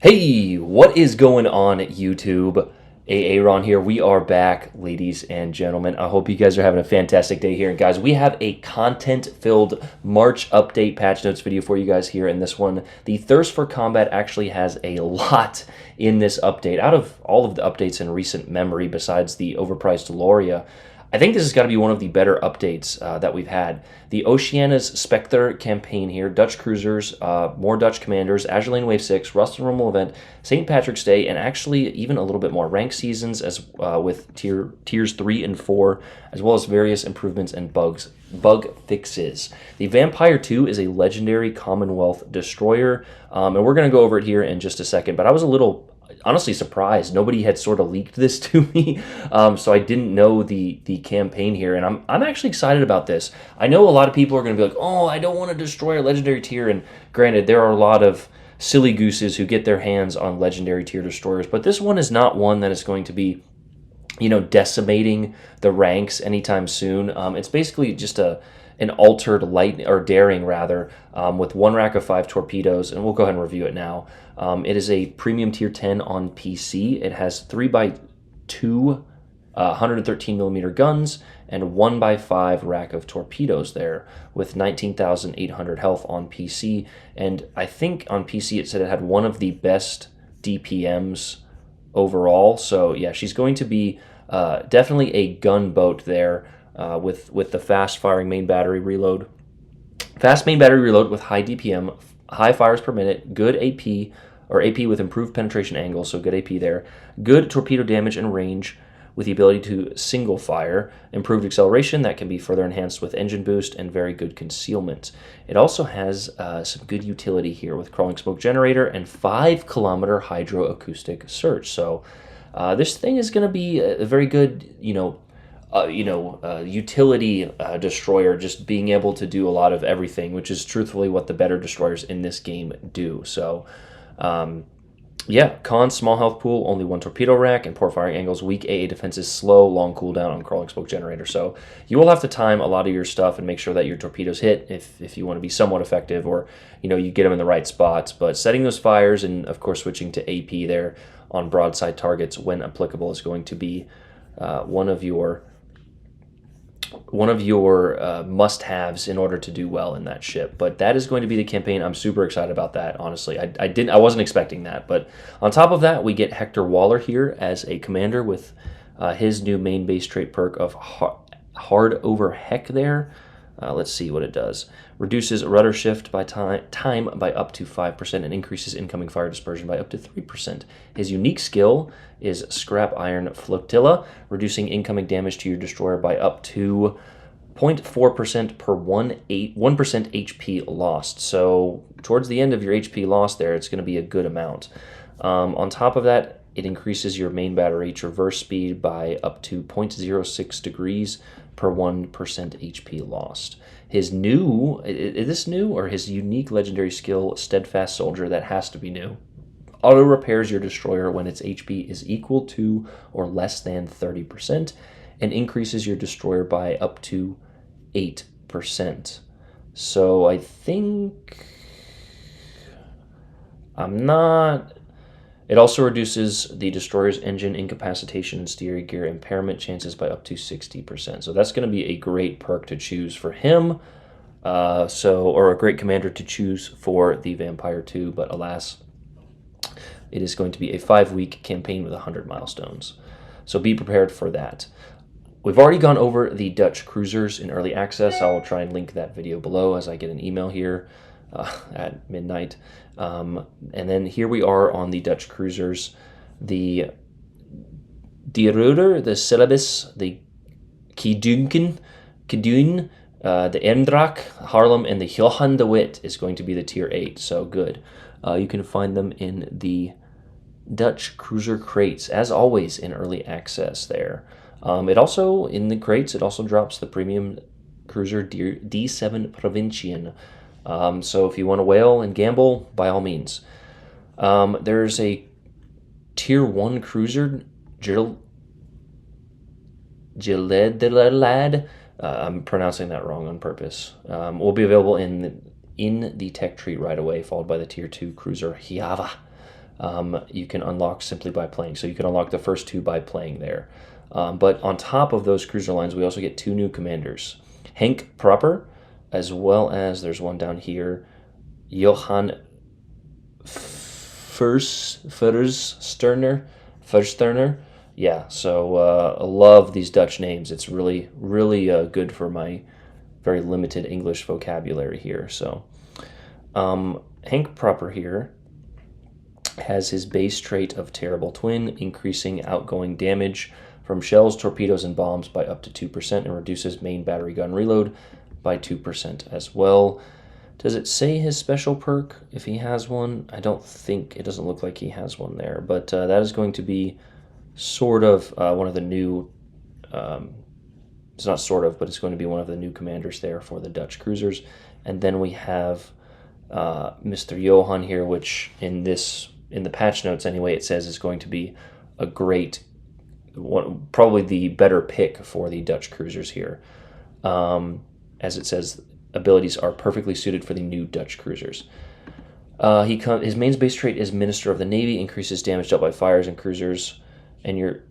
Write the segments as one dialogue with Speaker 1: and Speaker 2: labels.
Speaker 1: Hey, what is going on YouTube? Aaron here. We are back, ladies and gentlemen. I hope you guys are having a fantastic day here. And guys, we have a content-filled March update patch notes video for you guys here in this one. The Thirst for Combat actually has a lot in this update. Out of all of the updates in recent memory, besides the overpriced Loria, I think this has got to be one of the better updates that we've had. The Oceana's Spectre campaign here, Dutch cruisers, more Dutch commanders, Azur Lane Wave 6, Rust and Rumble event, St. Patrick's Day, and actually even a little bit more rank seasons as with tiers 3 and 4, as well as various improvements and bug fixes. The Vampire 2 is a legendary Commonwealth destroyer, and we're going to go over it here in just a second, but I was a little honestly surprised. Nobody had sort of leaked this to me, so I didn't know the campaign here, and I'm actually excited about this. I know a lot of people are going to be like, oh, I don't want to destroy a legendary tier, and granted, there are a lot of silly gooses who get their hands on legendary tier destroyers, but this one is not one that is going to be, you know, decimating the ranks anytime soon. It's basically just an altered light or daring rather, with one rack of 5 torpedoes, and we'll go ahead and review it now. It is a premium tier 10 on PC. It has 3x2 113 millimeter guns and 1x5 rack of torpedoes there with 19,800 health on PC. And I think on PC it said it had one of the best DPMs overall. So yeah, she's going to be definitely a gunboat there. With the fast firing main battery reload. Fast main battery reload with high DPM, high fires per minute, good AP, or AP with improved penetration angle, so good AP there. Good torpedo damage and range with the ability to single fire, improved acceleration that can be further enhanced with engine boost, and very good concealment. It also has some good utility here with crawling smoke generator and 5-kilometer hydroacoustic search. So this thing is going to be a very good, utility destroyer, just being able to do a lot of everything, which is truthfully what the better destroyers in this game do. So, yeah, cons, small health pool, only 1 torpedo rack, and poor firing angles, weak AA defenses, slow, long cooldown on crawling smoke generator. So you will have to time a lot of your stuff and make sure that your torpedoes hit if you want to be somewhat effective, or, you get them in the right spots. But setting those fires and, of course, switching to AP there on broadside targets when applicable is going to be one of your must-haves in order to do well in that ship. But that is going to be the campaign. I'm super excited about that, honestly. I wasn't expecting that. But on top of that, we get Hector Waller here as a commander with his new main base trait perk of hard over heck there. Let's see what it does. Reduces rudder shift by time by up to 5% and increases incoming fire dispersion by up to 3%. His unique skill is Scrap Iron Flotilla, reducing incoming damage to your destroyer by up to 0.4% per 1% HP lost. So towards the end of your HP lost there, it's going to be a good amount. On top of that, it increases your main battery traverse speed by up to 0.06 degrees per 1% HP lost. His new, is this new, or his unique legendary skill, Steadfast Soldier, that has to be new. Auto repairs your destroyer when its HP is equal to or less than 30%, and increases your destroyer by up to 8%. So I think It also reduces the destroyer's engine incapacitation and steering gear impairment chances by up to 60%. So that's going to be a great perk to choose for him, or a great commander to choose for the Vampire 2. But alas, it is going to be a 5-week campaign with 100 milestones. So be prepared for that. We've already gone over the Dutch cruisers in early access. I will try and link that video below as I get an email here at midnight. And then here we are on the Dutch cruisers. The Die Ruder, the Celebes, the Kidunken, the Emdrak, Harlem, and the Johan de Witt is going to be the tier 8. So good. You can find them in the Dutch cruiser crates, as always, in early access there. It also, in the crates, it also drops the premium cruiser D7 Provincian. So if you want to whale and gamble, by all means. There's a tier 1 cruiser, Gileadlad. I'm pronouncing that wrong on purpose. Will be available in the tech tree right away, followed by the tier 2 cruiser Hiava. you can unlock simply by playing. So you can unlock the first 2 by playing there. But on top of those cruiser lines, we also get 2 new commanders. Henk Proper, as well as there's one down here, Johan Fursterner. Yeah, so I love these Dutch names. It's really, really good for my very limited English vocabulary here. So Henk Proper here has his base trait of Terrible Twin, increasing outgoing damage from shells, torpedoes, and bombs by up to 2% and reduces main battery gun reload by 2% as well. Does it say his special perk if he has one? I don't think, it doesn't look like he has one there, but that is going to be sort of one of the new, it's not sort of, but it's going to be one of the new commanders there for the Dutch cruisers. And then we have Mr. Johan here, which in the patch notes anyway, it says is going to be a great, probably the better pick for the Dutch cruisers here. As it says, abilities are perfectly suited for the new Dutch cruisers. His main base trait is Minister of the Navy, increases damage dealt by fires and cruisers, and your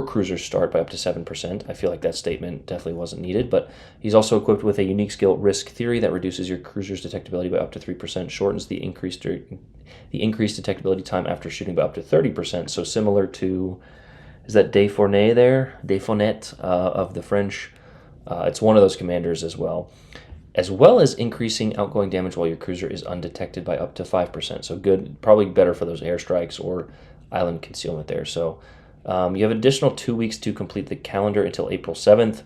Speaker 1: cruisers start by up to 7%. I feel like that statement definitely wasn't needed, but he's also equipped with a unique skill, Risk Theory, that reduces your cruiser's detectability by up to 3%, shortens the increased detectability time after shooting by up to 30%. So similar to, is that Defournet there? Defournet of the French. It's one of those commanders as well as increasing outgoing damage while your cruiser is undetected by up to 5%. So good, probably better for those airstrikes or island concealment there. So you have an additional 2 weeks to complete the calendar until April 7th.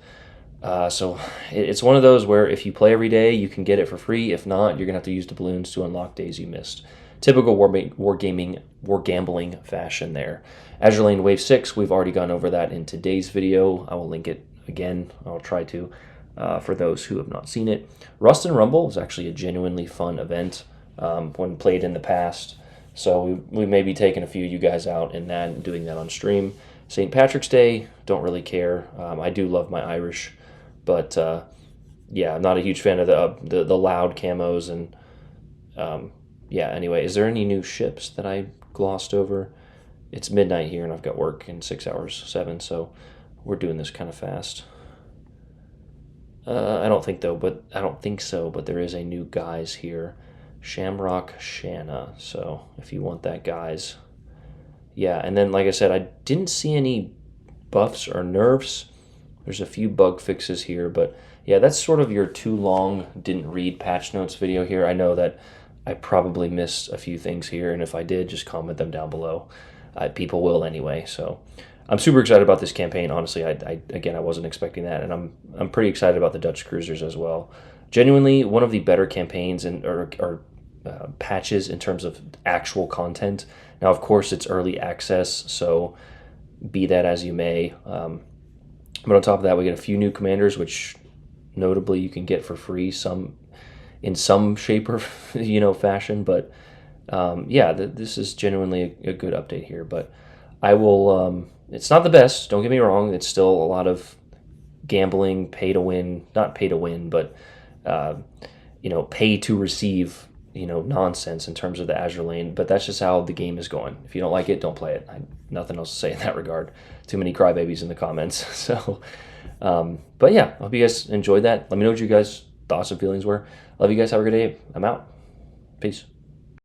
Speaker 1: So it's one of those where if you play every day, you can get it for free. If not, you're going to have to use doubloons to unlock days you missed. Typical war gambling fashion there. Azur Lane Wave 6, we've already gone over that in today's video. I will link it again. I'll try to for those who have not seen it. Rust and Rumble was actually a genuinely fun event when played in the past. So we may be taking a few of you guys out in that and doing that on stream. St. Patrick's Day, don't really care. I do love my Irish, but yeah, I'm not a huge fan of the loud camos. And yeah, anyway, is there any new ships that I glossed over? It's midnight here and I've got work in 6 hours, 7, so we're doing this kind of fast. I don't think so, but there is a new guise here. Shamrock Shanna. So if you want that, guys. Yeah, and then like I said, I didn't see any buffs or nerfs. There's a few bug fixes here, but yeah, that's sort of your too long didn't read patch notes video here. I know that I probably missed a few things here, and if I did, just comment them down below. People will anyway. So I'm super excited about this campaign. Honestly, I wasn't expecting that, and I'm pretty excited about the Dutch cruisers as well. Genuinely, one of the better campaigns or patches in terms of actual content. Now, of course, it's early access, so be that as you may. But on top of that, we get a few new commanders, which notably you can get for free, in some shape or fashion. But yeah, this is genuinely a good update here. But I will. It's not the best. Don't get me wrong. It's still a lot of gambling, pay to win, not pay to win, but pay to receive. Nonsense in terms of the Azur Lane, but that's just how the game is going. If you don't like it, don't play it. Nothing else to say in that regard. Too many crybabies in the comments. So, but yeah, I hope you guys enjoyed that. Let me know what you guys' thoughts and feelings were. Love you guys. Have a good day. I'm out. Peace.